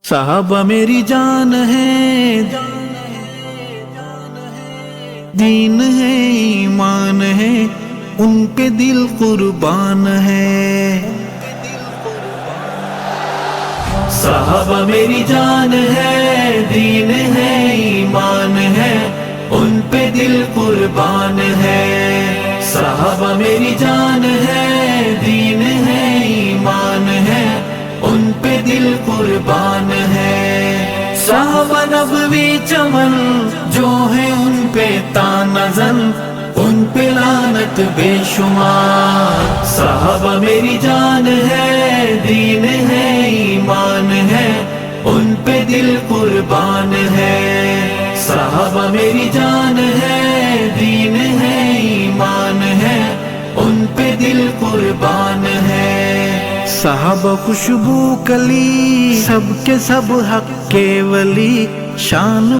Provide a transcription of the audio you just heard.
صحابہ میری جان ہے، دین ہے، ایمان ہے، ان پہ دل قربان ہے۔ صحابہ میری جان ہے، دین ہے، ایمان ہے، ان پہ دل قربان ہے۔ صحابہ میری جان ہے، دین ہے، ایمان ہے، ان پہ دل قربان ہے۔ صحابہ نبوی چمن جو ہے ان پہ تانظر، ان پہ لعنت بے شمار۔ صحابہ میری جان ہے، دین ہے، ایمان ہے، ان پہ دل قربان ہے۔ صحابہ میری جان ہے، دین ہے، ایمان ہے، ان پہ دل قربان ہے۔ صحابہ خوشبو کلی، سب کے سب حق کے ولی، شان